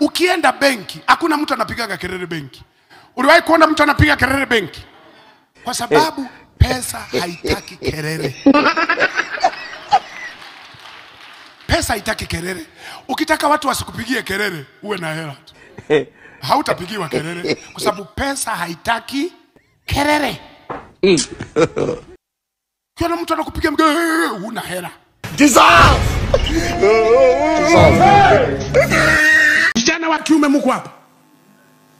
ukienda benki, hakuna mtu anapiga kelele benki. Uliwahi kuona mtu anapiga kelele benki? Kwa sababu pesa haitaki kelele. Pesa haitaki kelele. Ukitaka watu wasikupigie kelele, uwe na hela tu. Hautapigiwa kelele kwa sababu pesa haitaki kelele. Kuna mtu anakupigia una hela. Dissolve. Kijana wa kiume mko hapa.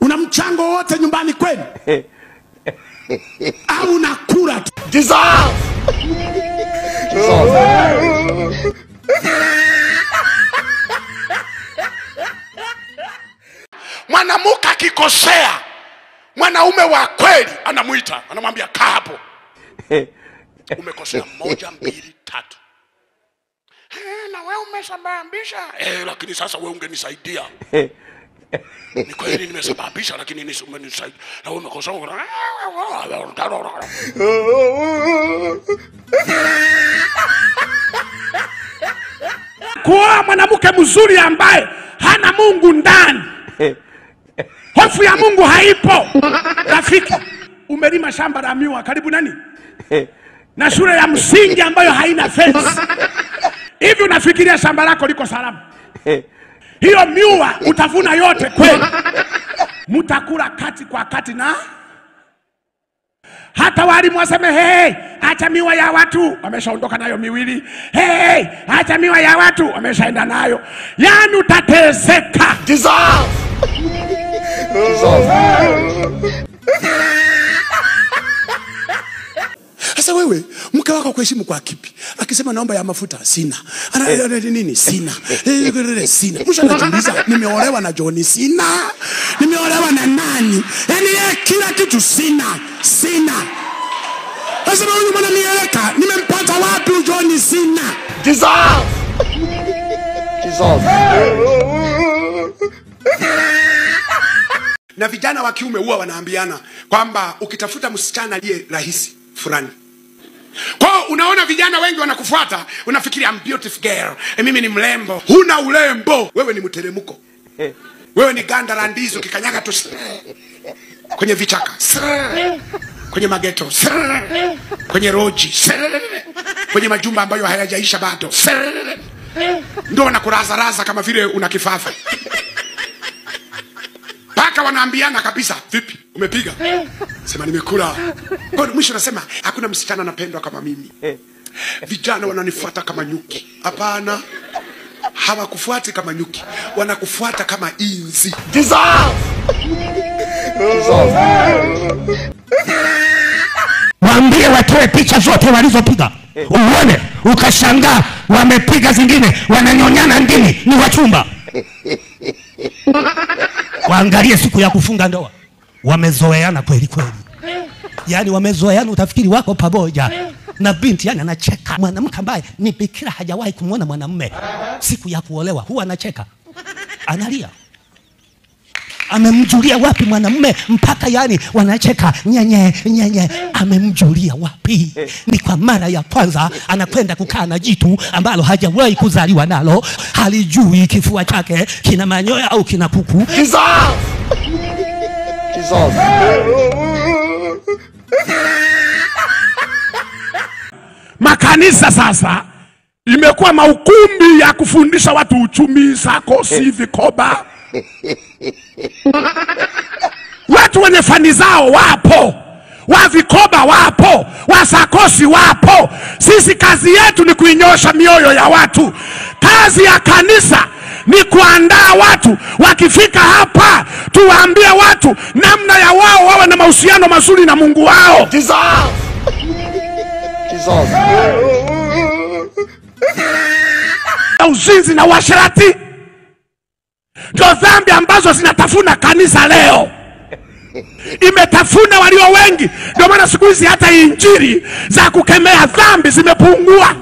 Una mchango wote nyumbani kwenu? Au unakula tu? Dissolve. Mwanamke akikosea, mwanaume wa kweli anamuita, anamwambia kaa hapo. Umekosea 1, 2, 3. Na wewe umesababisha. Lakini sasa wewe ungenisaidia. Ni kweli nimesababisha, lakini umenisaidia. Na wewe umekosea. Kuoa mwanamke mzuri ambaye hana Mungu ndani, hofu ya Mungu haipo. Rafiki, umelima shamba la miwa karibu nani na shule ya msingi ambayo haina fence. Hivi unafikiria shamba lako liko salama? Hiyo miwa utavuna yote kweli? Mtakula kati kwa kati na hata walimu waseme hey, acha miwa ya watu, wameshaondoka nayo miwili. Hey, acha miwa ya watu, wameshaenda nayo. Yani utateseka. Dissolve. Sasa wewe mke wako kuheshimu kwa kipi? Akisema naomba ya mafuta, sina. Ana nini? Sina. Sina. Mwisho anajiuliza, nimeolewa na John? Sina. Nimeolewa na nani? Yaani kila kitu sina. Sasa huyu mwana nieleka, nimempata wapi John? Sina. Dissolve. Na vijana wa kiume huwa wanaambiana kwamba ukitafuta msichana aliye rahisi fulani. Kwa unaona vijana wengi wanakufuata, unafikiria I'm beautiful girl, mimi ni mlembo. Huna ulembo, wewe ni mteremko. Wewe ni ganda la ndizi ukikanyaga tu kwenye vichaka, kwenye mageto, kwenye roji, kwenye majumba ambayo hayajaisha bado. Ndio wanakuraza kama vile una kifafa. Paka wanaambiana kabisa, vipi? Umepiga? Sema nimekula. Kwa mwisho nasema hakuna msichana anapendwa kama mimi. Vijana wananifuata kama nyuki. Hapana. Hawakufuati kama nyuki. Wanakufuata kama inzi. Dissolve. Waambie watoe picha zote walizopiga. Uone, ukashangaa wamepiga zingine, wananyonyana ndini, ni wachumba. Waangalie siku ya kufunga ndoa. Wamezoeana kweli kweli. Yaani wamezoeana utafikiri wako pamoja. Na binti yani anacheka. Mwanamke ambaye ni bikira hajawahi kumuona mwanamume, siku ya kuolewa huwa anacheka. Analia. Amemjulia wapi mwanamume mpaka yani wanacheka nyenye. Amemjulia wapi? Ni kwa mara ya kwanza anakwenda kukaa na jitu ambalo hajawahi kuzaliwa nalo, halijui kifua chake kina manyoya au kina kuku. Dissolve. Makanisa sasa imekuwa maukumbi ya kufundisha watu uchumi, sakosi, vikoba. Watu wenye fani zao wapo, wa vikoba wapo, wa sakosi wapo. Sisi kazi yetu ni kuinyosha mioyo ya watu. Kazi ya kanisa ni kuandaa watu, wakifika hapa tuwaambie watu namna ya wao wawe na mahusiano mazuri na Mungu wao. Dissolve. Uzinzi na uasherati ndio dhambi ambazo zinatafuna kanisa leo. Imetafuna walio wengi. Ndio maana siku hizi hata injili za kukemea dhambi zimepungua.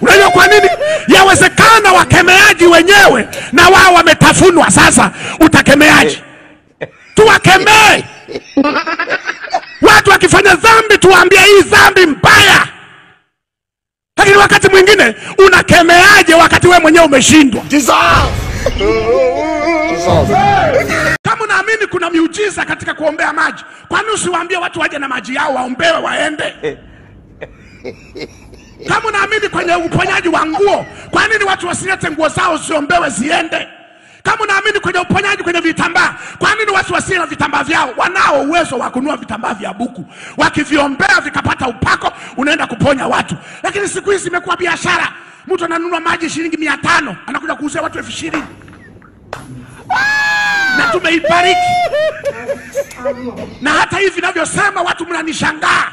Unajua kwa nini? Yawezekana wakemeaji wenyewe na wao wametafunwa. Sasa utakemeaji? Tuwakemee. Watu wakifanya dhambi tuwaambie hii dhambi mbaya. Lakini wakati mwingine unakemeaje wakati wewe mwenyewe umeshindwa? Dissolve. Kama unaamini kuna miujiza katika kuombea maji, kwa nini usiwaambie watu waje na maji yao waombewe waende? Kama unaamini kwenye uponyaji wa nguo, kwa nini watu wasilete nguo zao ziombewe ziende? Kama unaamini kwenye uponyaji kwenye vitambaa, kwa nini watu wasile na vitambaa vyao? Wanao uwezo wa kununua vitambaa vya buku, wakiviombea vikapata upako, unaenda kuponya watu. Lakini siku hizi imekuwa biashara. Mtu ananunua maji shilingi 500, anakuja kuuzia watu 20,000. Na tumeibariki. Na hata hivi ninavyosema watu mnanishangaa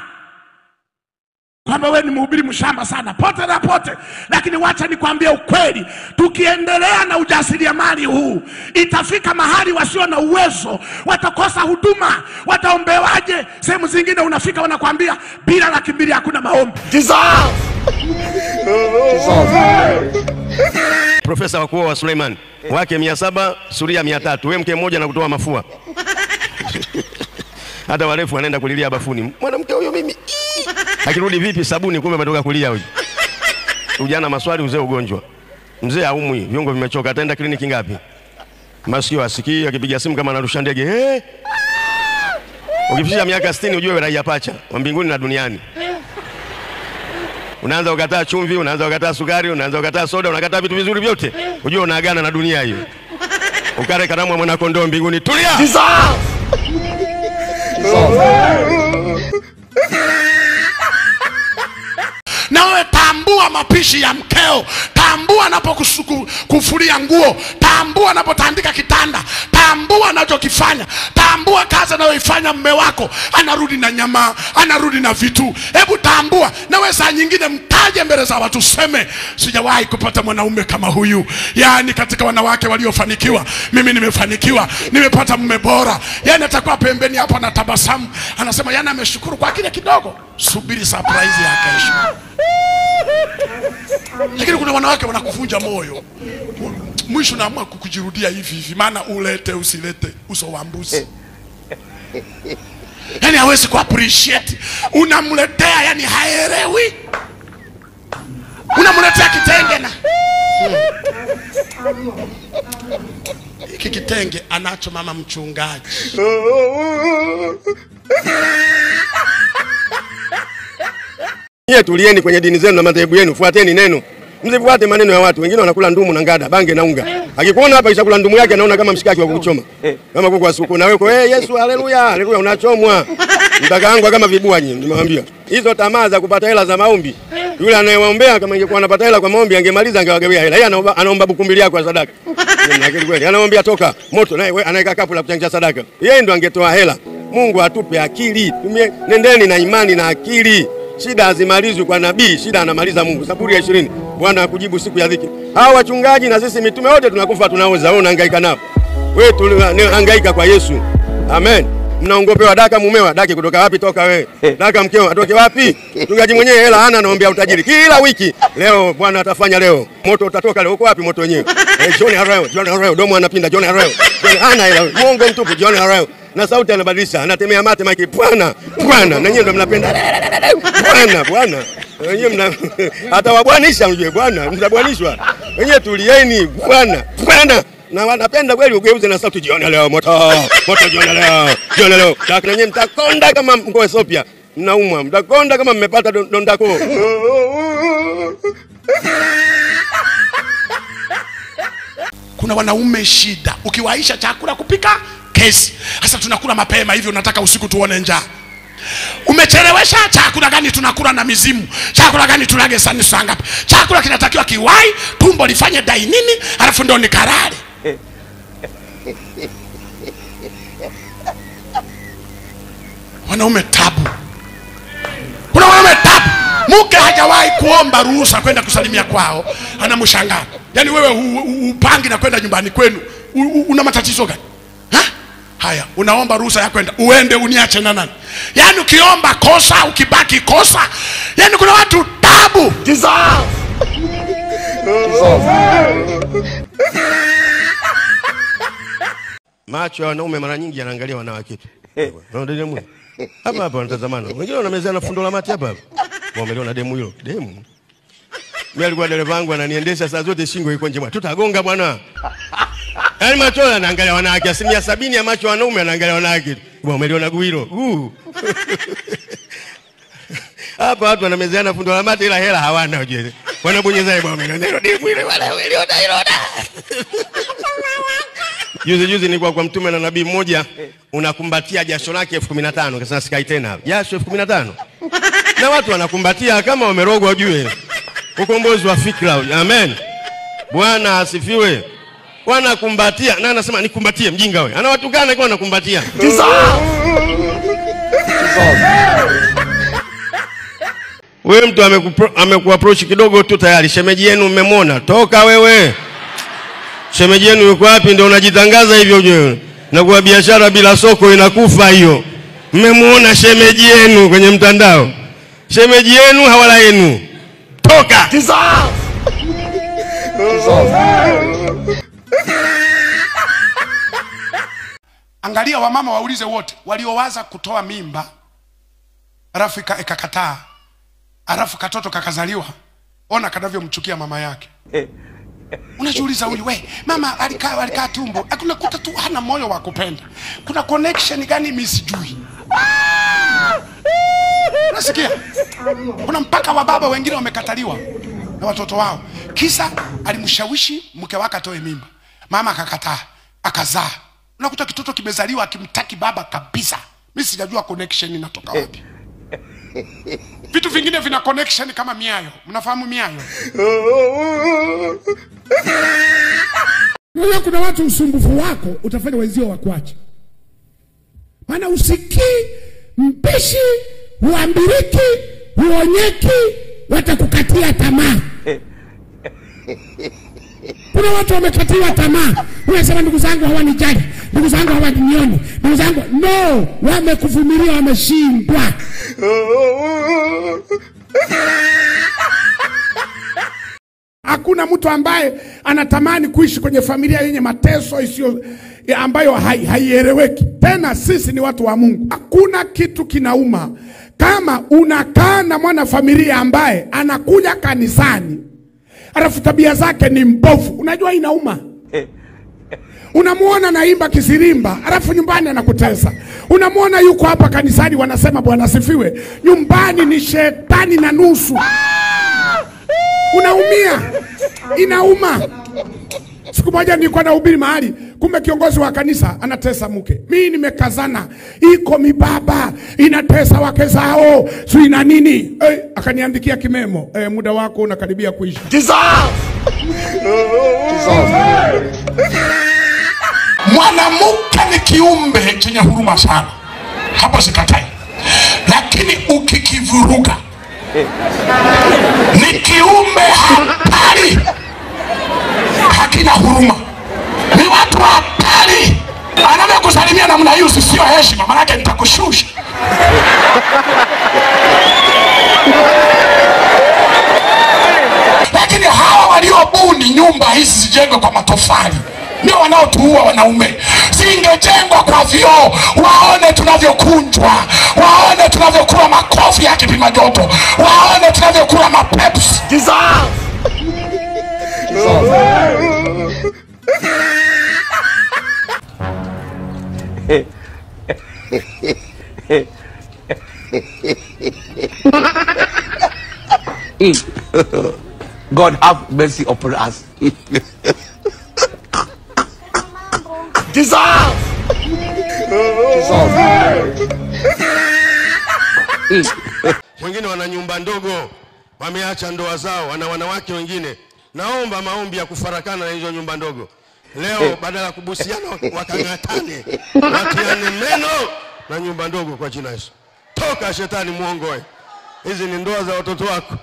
kwamba wewe ni mhubiri mshamba sana pote na pote. Lakini wacha nikwambie ukweli, tukiendelea na ujasiriamali huu, itafika mahali wasio na uwezo watakosa huduma. Wataombewaje? Sehemu zingine unafika wanakuambia bila 200,000 hakuna maombi. Profesa wakuu wa Suleiman, wake 700, suria 300, wewe mke mmoja na kutoa mafua. Hata warefu wanaenda kulilia bafuni. Mwanamke huyo mimi. Akirudi vipi sabuni, kumbe ametoka kulia huyo. Ujana maswali, uzee ugonjwa. Mzee haumwi, viungo vimechoka, ataenda kliniki ngapi? Masikio asikii, akipiga simu kama anarusha ndege. Ukifikisha miaka 60 ujue raia pacha wa mbinguni na duniani. Unaanza kukataa chumvi, unaanza kukataa sukari, unaanza kukataa soda, unakataa vitu vizuri vyote. Ujue unaagana na dunia hiyo. Ukare karamu mwana kondoo mbinguni, tulia. Nawe tambua mapishi ya mkeo, tambua anapokufulia nguo, tambua anapotandika kitanda, tambua anachokifanya, tambua kazi anayoifanya mume wako, anarudi na nyama, anarudi na vitu. Hebu tambua. Nawe saa nyingine mtaje mbele za watu, seme sijawahi kupata mwanaume kama huyu. Yaani katika wanawake waliofanikiwa, mimi nimefanikiwa, nimepata mume bora. Yaani atakuwa pembeni hapa na tabasamu, anasema yana ameshukuru kwa kile kidogo. Subiri surprise ya kesho. Lakini kuna wanawake wanakuvunja moyo. Mwisho naamua kukujirudia hivi, maana ulete usilete uso wa mbuzi. Yaani hawezi ku appreciate. Unamletea, yani haelewi. Unamletea kitenge na hiki kitenge anacho mama mchungaji. Nyie tulieni kwenye dini zenu na madhehebu yenu, fuateni neno. Msifuate maneno ya watu. Wengine wanakula ndumu na ngada, bange na unga. Akikuona hapa ishakula ndumu yake anaona kama mshikaki wa kukuchoma. Kama kuku wa suku, na wewe Yesu haleluya, haleluya unachomwa. Mtakaangwa kama vibwanyi, nimewambia. Hizo tamaa za kupata hela za maombi. Yule anayewaombea kama ingekuwa anapata hela kwa maombi angemaliza angewagawia hela. Yeye anaomba buku mbili yako ya sadaka. Ni akili kweli. Anaomba toka moto naye anaweka kapu la kuchangia sadaka. Yeye ndo angetoa hela. Mungu atupe akili. Nendeni na imani na akili. Shida hazimalizwi kwa nabii, shida anamaliza Mungu. Zaburi ya 20, Bwana akujibu siku ya dhiki. Hao wachungaji na sisi mitume wote tunakufa tunaoza. Wewe unahangaika nao. Wewe tunahangaika kwa Yesu. Amen. Mnaongopewa daka mumewa, daki kutoka wapi? Toka wewe. Daka mkeo atoke wapi? Mchungaji mwenyewe hela hana, anaombea utajiri kila wiki. Leo Bwana atafanya leo. Moto utatoka leo. Uko wapi moto wenyewe? John Harrell, domo anapinda John Harrell. Hana hela, Mungu mtupu John Harrell. Na sauti anabadilisha, anatemea mate maki, Bwana, Bwana, na nyinyi ndo mnapenda Bwana, Bwana. Wenyewe hata wabwanisha mjue Bwana, mtabwanishwa. Wenyewe tulieni Bwana, Bwana. Na wanapenda kweli ugeuze na sauti, jione leo moto, moto jione leo, jione leo. Lakini nyinyi mtakonda kama mko Ethiopia. Mnaumwa, mtakonda kama mmepata dondako. Kuna wanaume shida. Ukiwaisha chakula kupika, kesi. Sasa tunakula mapema hivi, unataka usiku tuone njaa. Umechelewesha, chakula gani tunakula na mizimu? Chakula gani tulage saa ngapi? Chakula kinatakiwa kiwai, tumbo lifanye dainini, alafu ndo nikarari. Wanaume tabu. Kuna wanaume tabu. Mke hajawahi kuomba ruhusa kwenda kusalimia kwao, anamshangaa. Yaani wewe upangi na kwenda nyumbani kwenu, una matatizo gani? Haya, unaomba ruhusa ya kwenda, uende uniache na nani? Yaani ukiomba kosa, ukibaki kosa. Yaani kuna watu tabu. Macho ya wanaume mara nyingi yanaangalia wanawake tu. Unaona demu? Hapa hapa wanatazamana. Wengine wanamezana fundo la mate hapa hapa. Wameliona demu hilo. Demu. Mimi alikuwa dereva wangu ananiendesha saa zote shingo iko nje. Tutagonga bwana. Yaani macho yanaangalia wanawake, 70% ya macho wanaume yanaangalia wanawake. Bwana umeliona guiro. Hapa watu wanamezeana fundo la mate ila hela hawana ujue. Wanabonyeza bwana umeliona guiro wala umeliona hilo. Juzi nilikuwa kwa mtume na nabii mmoja, unakumbatia jasho lake 15,000. Akasema sikai tena. Jasho 15,000. Na watu wanakumbatia kama wamerogwa ujue. Ukombozi wa fikra. Amen. Bwana asifiwe. Wanakumbatia. Na anasema nikumbatie mjinga wewe. Anawatukana kwa anakumbatia. Wewe mtu amekuapproach kidogo tu tayari shemeji yenu mmemwona. Toka wewe. Shemeji yenu yuko wapi ndio unajitangaza hivyo ujue. Na kwa biashara bila soko inakufa hiyo. Mmemwona shemeji yenu kwenye mtandao. Shemeji yenu hawala yenu. Toka. Angalia wamama waulize wote waliowaza kutoa mimba alafu ikakataa. Alafu katoto kakazaliwa. Ona kanavyomchukia mama yake. Unajiuliza huyu we mama alikaa tumbo. Hakuna kuta tu hana moyo wa kupenda. Kuna connection gani mimi sijui. Unasikia? Kuna mpaka wa baba wengine wamekataliwa na watoto wao. Kisa alimshawishi mke wake atoe mimba. Mama akakataa, akazaa. Unakuta kitoto kimezaliwa akimtaki baba kabisa. Mimi sijajua connection inatoka wapi. Vitu vingine vina connection kama miayo. Mnafahamu miayo? Kuna watu usumbufu wako utafanya wenzio wakuache. Maana usikii mpishi huambiriki huonyeki watakukatia tamaa. Kuna watu wamekatiwa tamaa. Unasema ndugu zangu hawanijali, ndugu zangu hawanioni, ndugu zangu no, wamekuvumilia wameshindwa. Hakuna mtu ambaye anatamani kuishi kwenye familia yenye mateso isiyo ambayo haieleweki. Tena sisi ni watu wa Mungu. Hakuna kitu kinauma kama unakaa na mwana familia ambaye anakuja kanisani alafu tabia zake ni mbovu. Unajua inauma. Unamuona naimba kisirimba alafu nyumbani anakutesa. Unamuona yuko hapa kanisani wanasema Bwana asifiwe, nyumbani ni shetani na nusu. Unaumia. Inauma. Siku moja nilikuwa nahubiri mahali, kumbe kiongozi wa kanisa anatesa mke. Mimi nimekazana, iko mibaba inatesa wake zao, si ina nini? Akaniandikia kimemo, muda wako unakaribia kuisha. Mwanamke ni kiumbe chenye huruma sana. Hapo sikatai. Lakini ukikivuruga ni kiumbe hatari. Hakina huruma. Ni watu hatari. Anavyokusalimia namna hiyo sio heshima, maana yake nitakushusha. Lakini hawa waliobuni nyumba hizi zijengwe kwa matofali ndio wanaotuua wanaume. Zingejengwa kwa vioo, waone tunavyokunjwa, waone tunavyokula makofi ya kipima joto, waone tunavyokula mapeps. God have mercy upon us. Wengine wana nyumba ndogo, wameacha ndoa zao, wana wanawake wengine. Naomba maombi ya kufarakana na hizo nyumba ndogo. Leo badala ya kubusiana wakang'atane, watiane meno na nyumba ndogo kwa jina Yesu. Toka shetani muongoe. Hizi ni ndoa za watoto wako.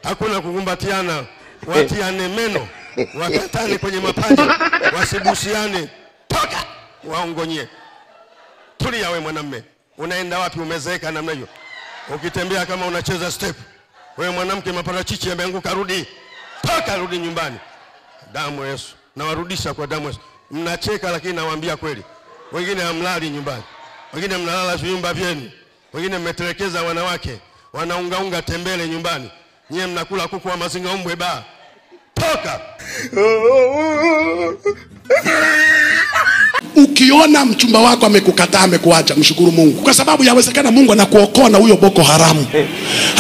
Hakuna kukumbatiana, watiane meno, wakatane kwenye mapaja, wasibusiane. Toka, waongonye. Tulia wewe mwanamume. Unaenda wapi umezeeka namna hiyo? Ukitembea kama unacheza step. Wewe mwanamke maparachichi yameanguka, rudi. Toka, rudi nyumbani. Damu Yesu. Nawarudisha kwa damu Yesu. Mnacheka lakini nawaambia kweli. Wengine hamlali nyumbani. Wengine mnalala vyumba vyenu. Wengine mmetelekeza wanawake. Wanaungaunga tembele nyumbani. Nyie mnakula kuku wa mazinga umbwe ba. Toka. Ukiona mchumba wako amekukataa, amekuacha, mshukuru Mungu, kwa sababu yawezekana Mungu anakuokoa na huyo Boko Haramu,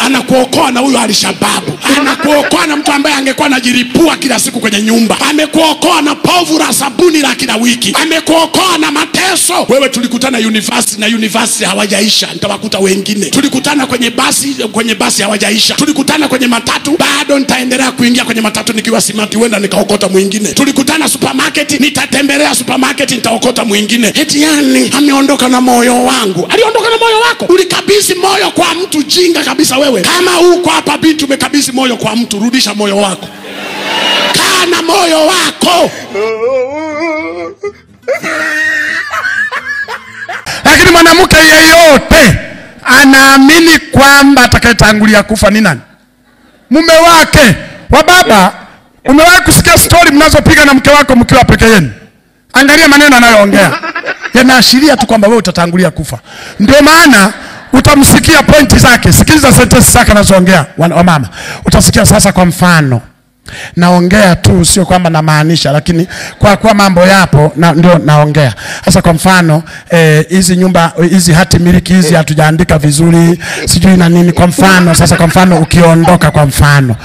anakuokoa na huyo Al-Shababu, anakuokoa na mtu ambaye angekuwa anajiripua kila siku kwenye nyumba, amekuokoa na povu la sabuni la kila wiki, amekuokoa na mateso. Wewe tulikutana university, na university hawajaisha, nitawakuta wengine. Tulikutana kwenye basi hawajaisha. Tulikutana kwenye matatu, bado nitaendelea kuingia kwenye matatu nikiwa simati, wenda nikaokota mwingine. Tulikutana supermarket, nitatembelea supermarket, nitaokota mwingine. Eti yani ameondoka na moyo wangu. Aliondoka na moyo wako? Ulikabidhi moyo kwa mtu jinga kabisa wewe. Kama uko hapa binti umekabidhi moyo kwa mtu, rudisha moyo wako. Kaa na moyo wako. Lakini mwanamke yeyote anaamini kwamba atakayetangulia kufa ni nani? Mume wake. Wa baba, umewahi kusikia story mnazopiga na mke wako mkiwa peke yenu? Angalia maneno anayoongea, yanaashiria tu kwamba wewe utatangulia kufa. Ndio maana utamsikia pointi zake. Sikiliza sentensi zake anazoongea wa mama. Utasikia sasa, kwa mfano, naongea tu, sio kwamba namaanisha, lakini kwa mambo yapo ndio naongea. Sasa kwa mfano, hizi nyumba, hizi hati miliki hizi hatujaandika vizuri, sijui na nini. Kwa mfano sasa, kwa mfano ukiondoka, kwa mfano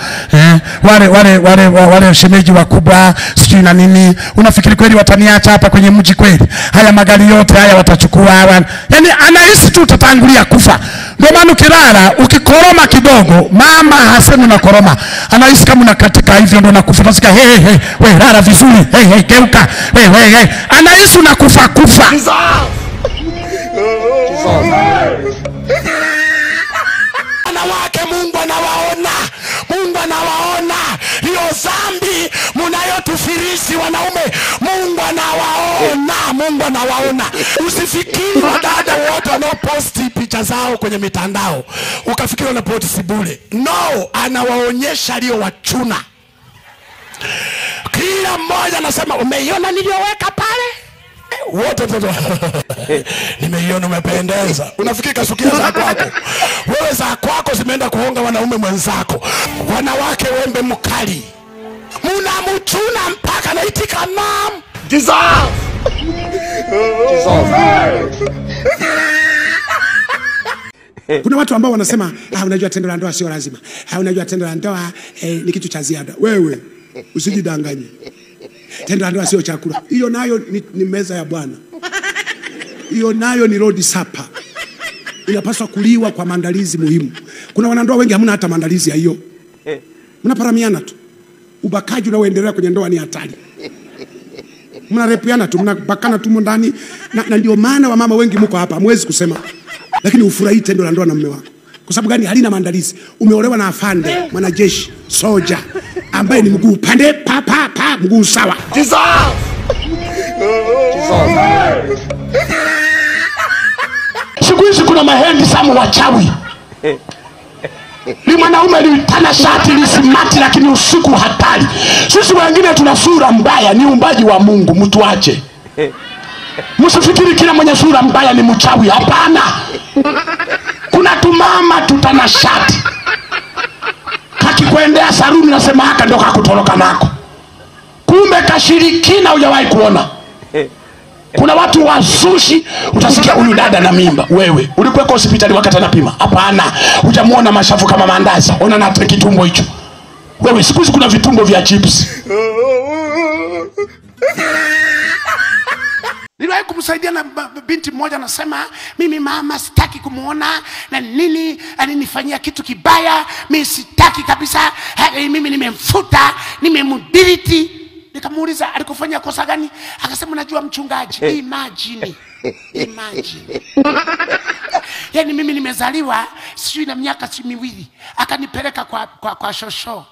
wale shemeji wakubwa sijui na nini, unafikiri kweli wataniacha hapa kwenye mji kweli? Haya magari yote haya watachukua. Yani anahisi tu utatangulia kufa. Ndio maana ukilala ukikoroma kidogo, mama hasemi unakoroma, anahisi kama unakatika hivyo, ndio nakufa. Nasikia we lala vizuri, geuka, anahisi unakufa kufa. Wanawake, Mungu anawaona. Mungu anawaona. Hiyo dhambi mnayotufirisi wanaume, Mungu anawaona. Mungu anawaona. Usifikiri wadada wote wanaoposti picha zao kwenye mitandao ukafikiri wanaposti bure. No, anawaonyesha aliyowachuna. Kila mmoja anasema, umeiona niliyoweka pale? Wote nimeiona, umependeza. Unafikiri kasukia za kwako? Wewe za kwako zimeenda kuhonga wanaume mwenzako. Wanawake wembe mkali, mnamchuna mpaka naitika naam. Jesus. Kuna watu ambao wanasema, unajua tendo la ndoa sio lazima. Unajua tendo la ndoa ni kitu cha ziada. Wewe usijidanganye. Tendo la ndoa sio chakula. Hiyo nayo ni meza ya Bwana. Hiyo nayo ni road supper. Inapaswa kuliwa kwa maandalizi muhimu. Kuna wanandoa wengi hamna hata maandalizi ya hiyo. Mnaparamiana tu. Ubakaji unaoendelea kwenye ndoa ni hatari. Mnarepiana tu, mnabakana tu ndani, na ndio maana wamama wengi mko hapa hamwezi kusema. Lakini ufurahi tendo la ndoa na mume wako. Kwa sababu gani? Halina maandalizi. Umeolewa na afande, mwanajeshi, soja, ambaye ni mguu pande pa mguu sawa. Jesus. Siku hizi kuna mahendi samu wachawi. Ni mwanaume alitana shati lisimati, lakini usiku hatari. Sisi wengine tuna sura mbaya, ni umbaji wa Mungu, mtuache. Msifikiri kila mwenye sura mbaya ni mchawi, hapana. Kuna tumama tutana shati, kakikuendea saruni nasema haka ndo kakutoroka nako, kumbe kashirikina hujawahi kuona. Kuna watu wazushi, utasikia huyu dada na mimba. Wewe ulikuwa hospitali wakati anapima? Hapana. Hujamuona mashavu kama mandazi? Ona na kitumbo hicho. Wewe siku hizi kuna vitumbo vya chips. Niliwahi kumsaidia na binti mmoja, anasema mimi mama sitaki kumuona na nini, alinifanyia kitu kibaya, mimi sitaki kabisa, mimi nimemfuta, nimemdiriti. Nikamuuliza alikufanyia kosa gani? Akasema unajua mchungaji, imagine. Yani mimi nimezaliwa sijui na miaka 2, akanipeleka kwa shosho,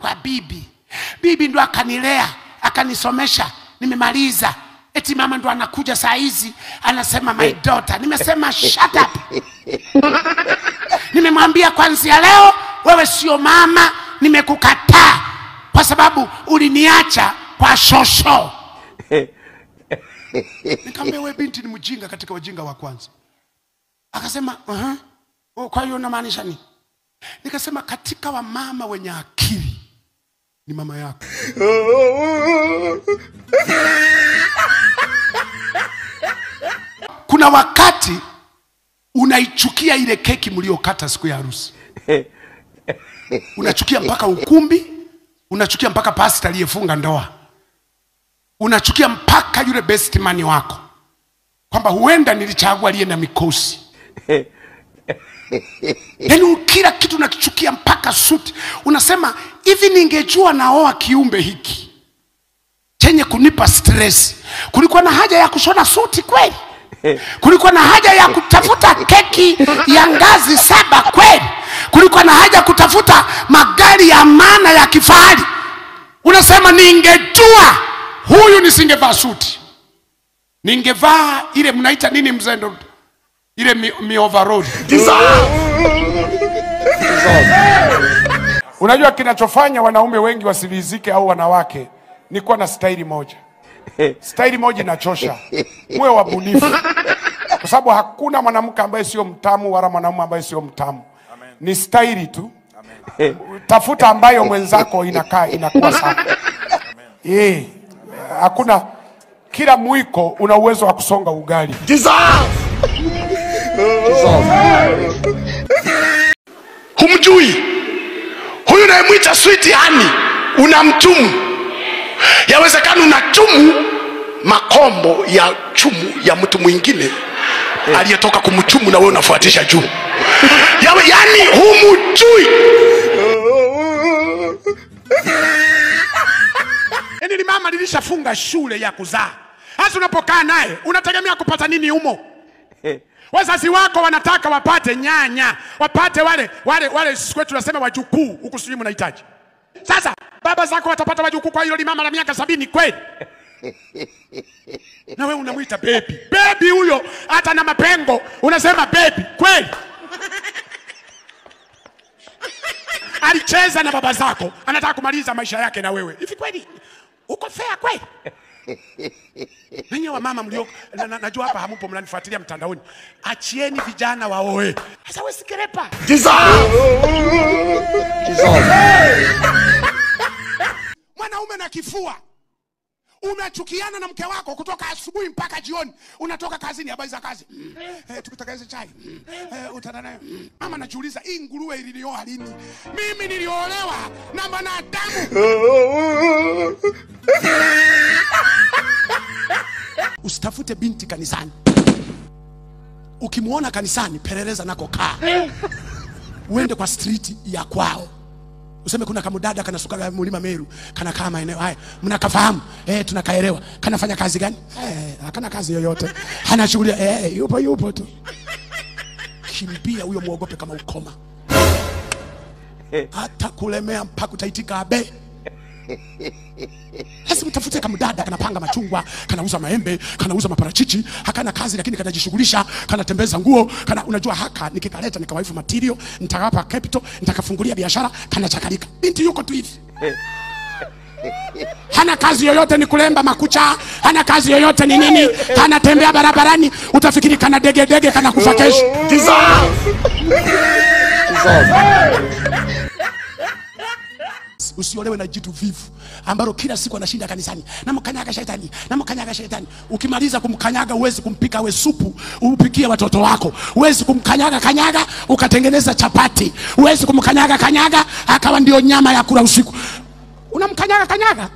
kwa bibi ndo akanilea, akanisomesha, nimemaliza. Eti mama ndo anakuja saa hizi anasema my daughter. Nimesema shut up. Nimemwambia kwanza leo wewe sio mama, nimekukataa kwa sababu uliniacha kwa shosho. Nikamwambia wewe binti ni mjinga katika wajinga wa kwanza. Akasema kwa hiyo unamaanisha nini? Nikasema katika wa mama wenye akili ni mama yako. kuna wakati unaichukia ile keki mliokata siku ya harusi. Unachukia mpaka ukumbi, unachukia mpaka pastor aliyefunga ndoa, unachukia mpaka yule best man wako, kwamba huenda nilichagua aliye na mikosi. Yaani kila kitu unakichukia mpaka suti. Unasema hivi, ningejua naoa kiumbe hiki chenye kunipa stress, kulikuwa na haja ya kushona suti kweli? Kulikuwa na haja ya kutafuta keki ya ngazi 7 kweli? Kulikuwa na haja kutafuta magari ya maana ya kifahari? Unasema ningejua huyu nisingevaa suti, ningevaa ile mnaita nini mzendo, ile mi overall. Unajua kinachofanya wanaume wengi wasilizike au wanawake ni kuwa na staili moja. Staili moja inachosha. Muwe wabunifu. Kwa sababu hakuna mwanamke ambaye sio mtamu wala mwanamume ambaye sio mtamu. Amen. Ni staili tu. Amen. Tafuta ambayo mwenzako inakuwa sawa. Hakuna, kila mwiko una uwezo wa kusonga ugali. Humjui huyu unayemwita sweet honey, unamtumu. Yawezekana unachumu makombo ya chumu ya mtu mwingine aliyetoka kumchumu na wewe unafuatisha juu. Yani humjui. Yaani mama lilishafunga shule ya kuzaa. Hasa unapokaa naye unategemea kupata nini humo? Wazazi wako wanataka wapate nyanya, wapate wale sisi kwetu tunasema wajukuu, huku sisi mnahitaji. Sasa baba zako watapata wajukuu kwa hilo limama la miaka 70 kweli? Na wewe unamuita baby. Baby huyo hata na mapengo unasema baby kweli? Alicheza na baba zako, anataka kumaliza maisha yake na wewe. Hivi kweli uko fair kweli? Ninyi wa mama mlio najua hapa hamupo mnanifuatilia mtandaoni. Achieni vijana waoe. Sasa wewe sikerepa. Mwanaume na kifua. Umechukiana na mke wako kutoka asubuhi mpaka jioni. Unatoka kazini, habari za kazi. Tukutakaeze chai. Utana nayo. Mama najiuliza, hii nguruwe ilioa lini? Mimi niliolewa na mwanadamu. Usitafute binti kanisani. Ukimuona kanisani, peleleza nako kaa. Uende kwa street ya kwao. Useme kuna kamudada kanasuka Mlima Meru, kana kama eneo haya. Mnakafahamu? Tunakaelewa. Kanafanya kazi gani? Hakana kazi yoyote. Hana shughuli. Yupo tu. Kimbia huyo, muogope kama ukoma. Hata kulemea mpaka utaitika abe. Sasa mtafute kamudada kanapanga machungwa, kanauza maembe, kanauza maparachichi, hakana kazi lakini kanajishughulisha, kanatembeza nguo, unajua haka nikikaleta nikawaifu material, nitakapa capital, nitakafungulia biashara, kanachakalika. Binti yuko tu hivi. Hana kazi yoyote, ni kulemba makucha, hana kazi yoyote ni nini, kanatembea barabarani, utafikiri kana dege kana kufa kesho. Usiolewe na jitu vivu ambalo kila siku anashinda kanisani. Namkanyaga shetani. Ukimaliza kumkanyaga uwezi kumpika we supu upikie watoto wako. Uwezi kumkanyaga ukatengeneza chapati. Uwezi kumkanyaga akawa ndio nyama ya kula usiku. Unamkanyaga.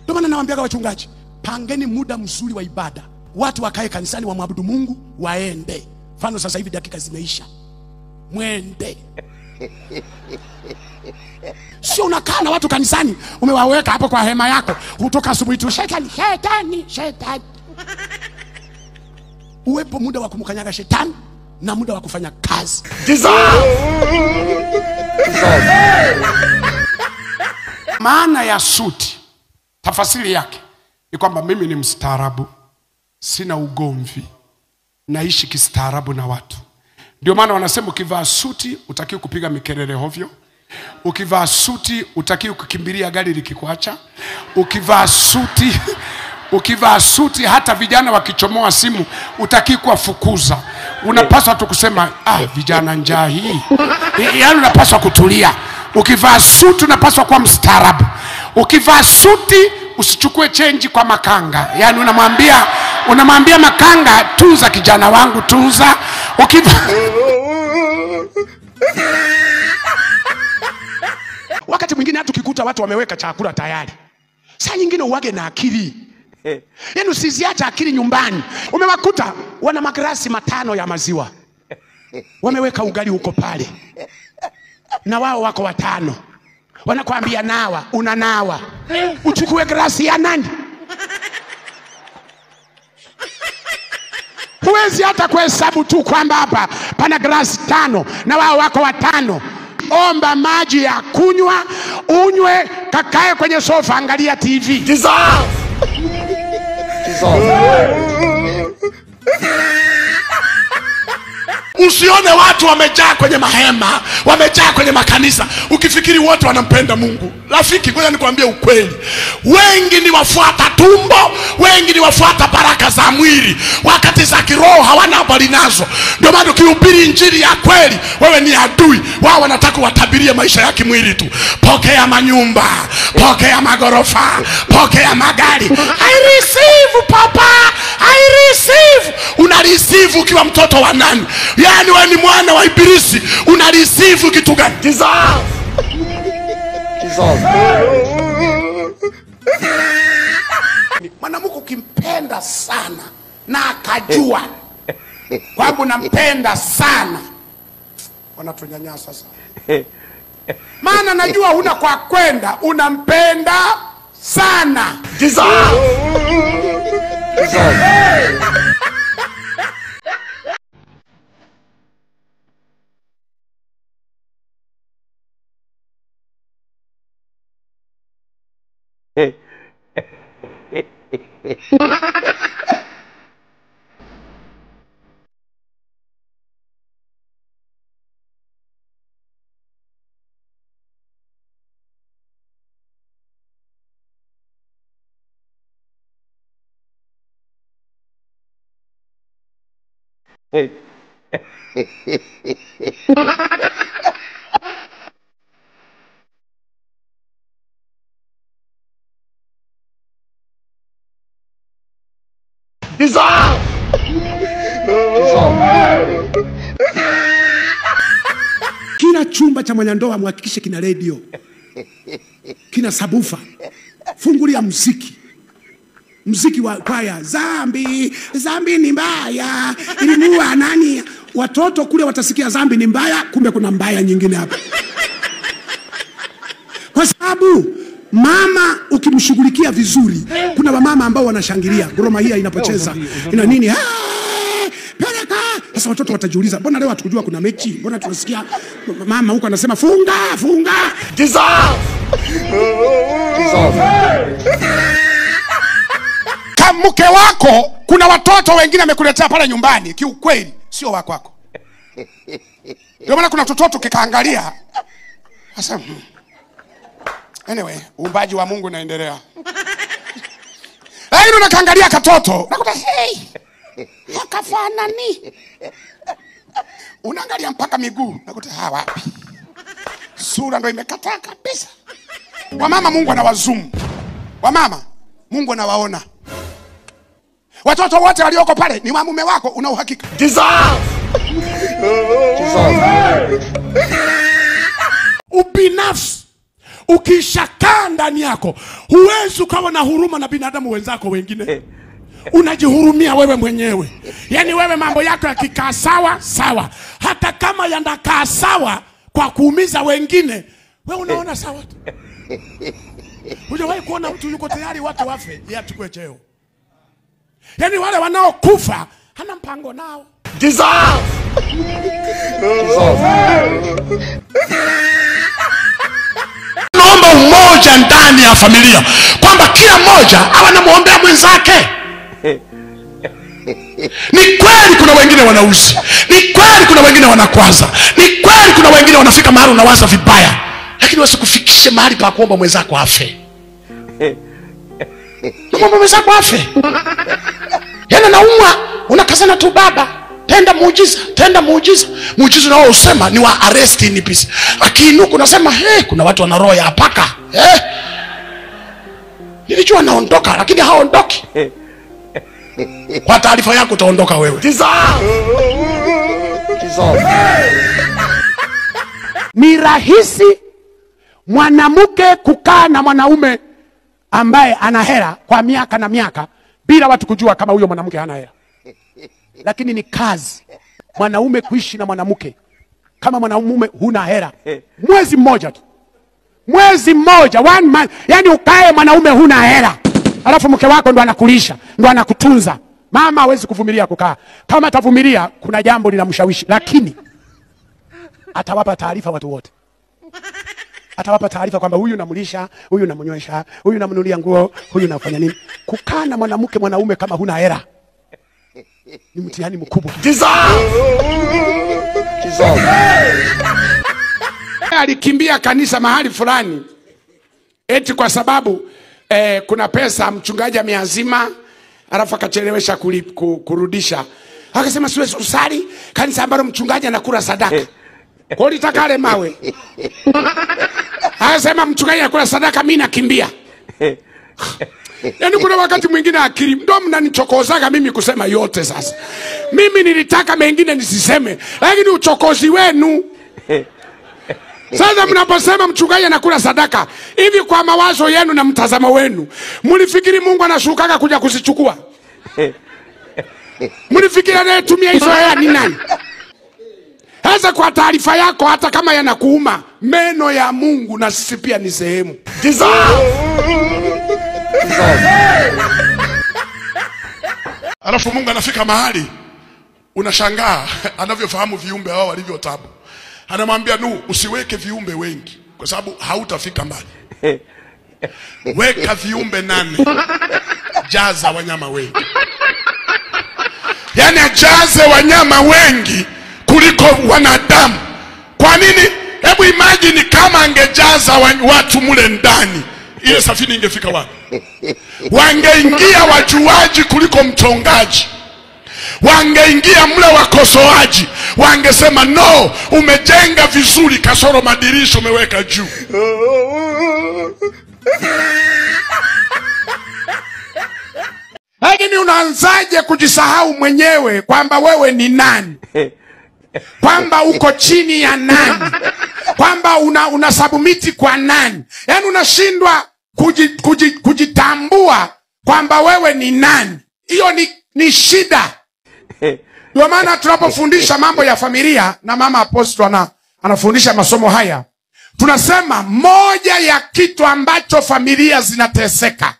Ndio maana nawaambia wachungaji, pangeni muda mzuri wa ibada. Watu wakae kanisani wamwabudu Mungu, waende. Mfano sasa hivi dakika zimeisha. Mwende. Sio unakaa na watu kanisani, umewaweka hapo kwa hema yako, kutoka asubuhi tu shetani. Uwepo muda wa kumkanyaga shetani na muda wa kufanya kazi. Maana ya suti, tafasiri yake ni kwamba mimi ni mstaarabu, sina ugomvi, naishi kistaarabu na watu. Ndio maana wanasema ukivaa suti utakiwa kupiga mikelele hovyo. Ukivaa suti utakiwa kukimbilia gari likikuacha. Ukivaa suti hata vijana wakichomoa simu utakiwa kuwafukuza. Unapaswa tu kusema vijana njaa hii. Yaani unapaswa kutulia. Ukivaa suti unapaswa kuwa mstaarabu. Ukivaa suti usichukue change kwa makanga. Yani unamwambia makanga, tunza kijana wangu, tunza. Wakati mwingine hata ukikuta watu wameweka chakula tayari, saa nyingine uwage na akili. Yani usiziacha akili nyumbani. Umewakuta wana magrasi 5 ya maziwa, wameweka ugali huko pale, na wao wako 5. Wanakuambia nawa, unanawa. Uchukue grasi ya nani? Huwezi hata kuhesabu tu kwamba hapa pana grasi 5 na wao wako 5. Omba maji ya kunywa, unywe, kakae kwenye sofa, angalia TV. Usione watu wamejaa kwenye mahema, wamejaa kwenye makanisa, ukifikiri wote wanampenda Mungu. Rafiki, ngoja nikwambie ukweli. Wengi ni wafuata tumbo, wengi ni wafuata baraka za mwili, wakati za kiroho hawana habari nazo. Ndio maana ukihubiri injili ya kweli, wewe ni adui. Wao wanataka watabirie maisha ya kimwili tu. Pokea manyumba, pokea magorofa, pokea magari. I receive papa, I receive. Una receive ukiwa mtoto wa nani? Yani wewe ni mwana wa Ibilisi, una receive kitu gani? Mwanamke ukimpenda sana na akajua kwamba unampenda sana, wanatunyanyasa sana. Maana najua huna kwa kwenda, unampenda sana. Kila chumba cha mwanandoa muhakikishe kina radio, kina sabufa. Fungulia muziki wa kwaya. Zambi ni mbaya, ilimuua nani? Watoto kule watasikia zambi ni mbaya, kumbe kuna mbaya nyingine hapa. Kwa sababu mama ukimshughulikia vizuri, kuna wamama ambao wanashangilia ngoma hii inapocheza ina nini, peleka. Sasa watoto watajiuliza, mbona leo hatukujua kuna mechi? Mbona tunasikia mama huko anasema funga. Mke wako kuna watoto wengine amekuletea pale nyumbani, kiukweli sio wako wako. Ndio maana kuna watoto kikaangalia sasa. Anyway, uumbaji wa Mungu unaendelea. Lakini unakaangalia katoto, nakuta hakafanani. Unaangalia mpaka miguu, nakuta wapi? Sura ndio imekataa kabisa. Wamama Mungu anawazumu. Wamama Mungu anawaona. Watoto wote walioko pale ni wa mume wako, una uhakika. Ubinafsi ukishakaa ndani yako, huwezi ukawa na huruma na binadamu wenzako wengine. Unajihurumia wewe mwenyewe. Yani wewe mambo yako yakikaa sawa sawa, hata kama yanakaa sawa kwa kuumiza wengine, wewe unaona sawa tu. Hujawahi kuona mtu yuko tayari watu wafe yeye achukue cheo? Yani wale wanaokufa hana mpango nao. Naomba umoja ndani ya familia, kwamba kila mmoja awe anamuombea mwenzake. Ni kweli kuna wengine wanauzi, ni kweli kuna wengine wanakwaza, ni kweli kuna wengine wanafika mahali unawaza vibaya, lakini wasikufikishe mahali pa kuomba mwenzako afe. Kuomba mwenzako afe. Yana naumwa, unakazana tu baba, tenda muujiza, tenda muujiza. Muujiza nao usema ni wa arrest in peace. Lakini huko unasema kuna watu wana roho ya paka. Nilijua naondoka lakini haondoki. Kwa taarifa yako utaondoka wewe. Ni rahisi mwanamke kukaa na mwanaume ambaye ana hela kwa miaka na miaka bila watu kujua kama huyo mwanamke hana hela. Lakini ni kazi mwanaume kuishi na mwanamke kama mwanamume huna hela mwezi mmoja tu. Mwezi mmoja, 1 month. Yani ukae mwanaume huna hela, alafu mke wako ndo anakulisha, ndo anakutunza. Mama hawezi kuvumilia kukaa. Kama atavumilia kuna jambo linamshawishi, lakini atawapa taarifa watu wote. Atawapa taarifa kwamba huyu namlisha, huyu namnywesha, huyu namnunulia nguo, huyu nafanya nini. Kukaa na mwanaume kama huna hela ni mtihani mkubwa. Alikimbia kanisa mahali fulani eti kwa sababu kuna pesa mchungaji ameazima, alafu akachelewesha kurudisha. Akasema siwezi kusali kanisa ambalo mchungaji anakula sadaka. Kwa litaka ale mawe. Akasema mchungaji anakula sadaka, mimi nakimbia. Yaani kuna wakati mwingine akili ndo mnanichokozaga mimi kusema yote sasa. Mimi nilitaka mengine nisiseme, lakini uchokozi wenu. Sasa mnaposema mchungaji anakula sadaka, hivi kwa mawazo yenu na mtazamo wenu, mlifikiri Mungu anashukaga kuja kuzichukua? Mlifikiri anayetumia hizo hela ni nani? Sasa kwa taarifa yako, hata kama yanakuuma, meno ya Mungu na sisi pia ni sehemu. Alafu Mungu anafika mahali unashangaa anavyofahamu viumbe hao walivyo tabu. Anamwambia Nuhu, usiweke viumbe wengi kwa sababu hautafika mbali. Weka viumbe 8. Jaza wanyama wengi. Yani ajaze wanyama wengi kuliko wanadamu. Kwa nini? Hebu imagine kama angejaza watu mule ndani, ile safina ingefika wapi? Wangeingia wajuaji kuliko mchongaji. Wangeingia mle wakosoaji. Wangesema no, umejenga vizuri kasoro madirisha umeweka juu. Lakini unaanzaje kujisahau mwenyewe kwamba wewe ni nani? Kwamba uko chini ya nani? Kwamba unasubmiti kwa nani? Yaani unashindwa kujitambua kwamba wewe ni nani. Hiyo ni shida. Ndio maana tunapofundisha mambo ya familia na mama Apostle anafundisha masomo haya, tunasema moja ya kitu ambacho familia zinateseka,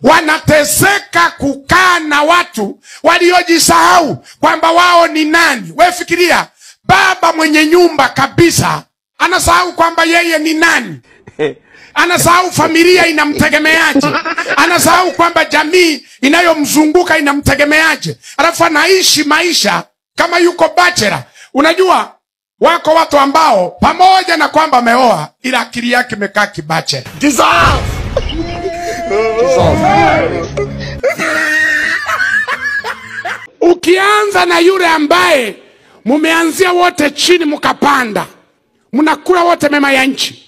wanateseka kukaa na watu waliojisahau kwamba wao ni nani. Wewe fikiria, baba mwenye nyumba kabisa anasahau kwamba yeye ni nani. Anasahau familia inamtegemeaje. Anasahau kwamba jamii inayomzunguka inamtegemeaje. Alafu anaishi maisha kama yuko bachelor. Unajua wako watu ambao pamoja na kwamba ameoa ila akili yake imekaa kibachelor. Ukianza na yule ambaye mumeanzia wote chini mkapanda, mnakula wote mema ya nchi,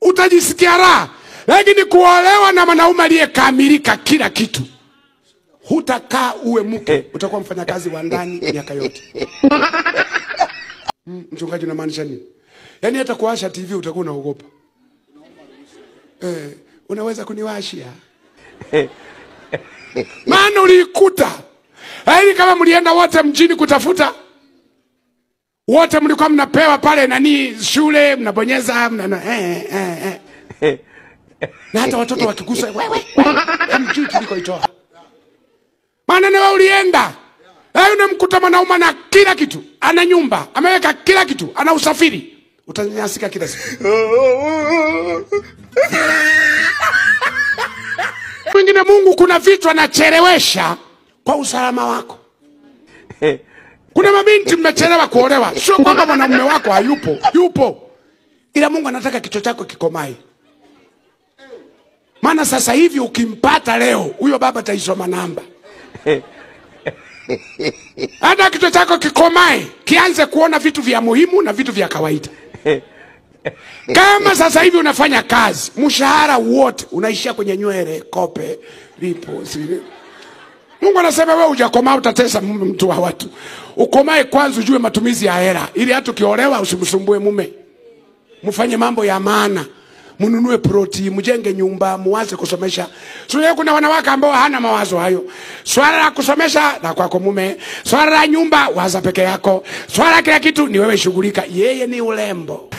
utajisikia raha. Lakini kuolewa na mwanaume aliyekamilika kila kitu, hutakaa uwe mke, utakuwa mfanyakazi wa ndani miaka yote. Mchungaji unamaanisha nini? Yaani hata kuwasha TV utakuwa unaogopa. Unaweza kuniwashia? Maana ulikuta. Yaani kama mlienda wote mjini kutafuta, wote mlikuwa mnapewa pale nani shule, mnabonyeza na hata watoto wakigusa wewe hamjui tulikoitoa. Maana na wewe ulienda. Unamkuta mwanaume na kila kitu, ana nyumba, ameweka kila kitu, ana usafiri, utanyanyasika kila siku. Mwingine Mungu kuna vitu anachelewesha kwa usalama wako. Kuna mabinti mmechelewa kuolewa, sio kwamba mwanamume wako hayupo, yupo. Ila Mungu anataka kichwa chako kikomae. Maana sasa hivi ukimpata leo, huyo baba ataisoma namba. Hata kichwa chako kikomae, kianze kuona vitu vya muhimu na vitu vya kawaida. Kama sasa hivi unafanya kazi, mshahara wote unaishia kwenye nywele, kope, lipo, siri. Mungu anasema wewe hujakomaa utatesa mtu wa watu. Ukomae kwanza ujue matumizi ya hela, ili hata ukiolewa usimsumbue mume. Mfanye mambo ya maana. Mununue proti, mjenge nyumba, muanze kusomesha. Sio kuna wanawake ambao hana mawazo hayo. Swala la kusomesha na kwako mume, swala la nyumba waza peke yako, swala kila kitu ni wewe shughulika. Yeye ni ulembo.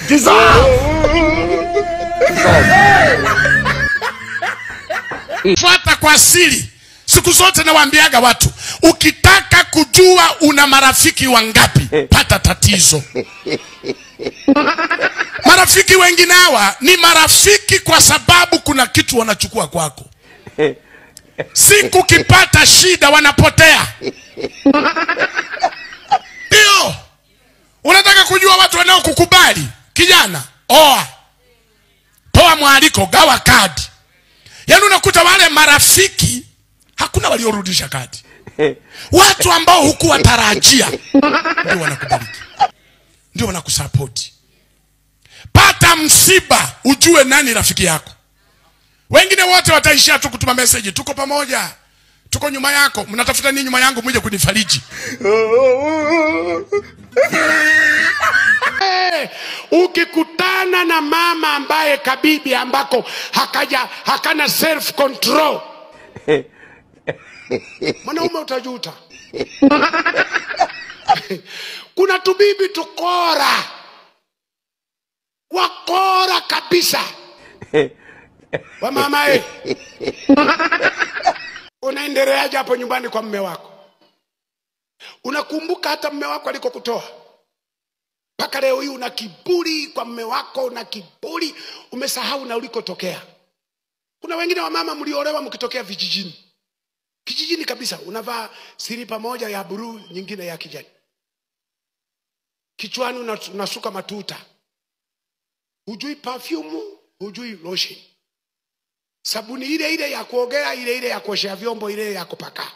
Fuata kwa siri. Siku zote nawaambiaga watu, ukitaka kujua una marafiki wangapi, pata tatizo. Marafiki wengine hawa ni marafiki kwa sababu kuna kitu wanachukua kwako. Siku kipata shida wanapotea. Ndio. Unataka kujua watu wanao kukubali? Kijana, oa. Toa mwaliko, gawa kadi. Yaani unakuta wale marafiki hakuna waliorudisha kadi. Watu ambao hukuwatarajia ndio wanakubariki. Ndio wanakusupport. Pata msiba ujue nani rafiki yako. Wengine wote wataishia tu kutuma message, tuko pamoja, tuko nyuma yako, mnatafuta nini nyuma yangu mje kunifariji. Ukikutana na mama ambaye kabibi ambako hakana self control, mwanaume utajuta. Kuna tubibi tukora, wakora kabisa. Wa mama unaendeleaje hapo nyumbani kwa mume wako? Unakumbuka hata mume wako alikokutoa? Paka leo hii una kiburi kwa mume wako, una kiburi, umesahau na ulikotokea. Kuna wengine wa mama mliolewa mkitokea vijijini. Kijijini kabisa, unavaa silipa moja ya blue, nyingine ya kijani. Kichwani unasuka matuta. Hujui perfume, hujui lotion. Sabuni ile ile ya kuogea, ile ile ya kuoshea vyombo, ile ya kupaka.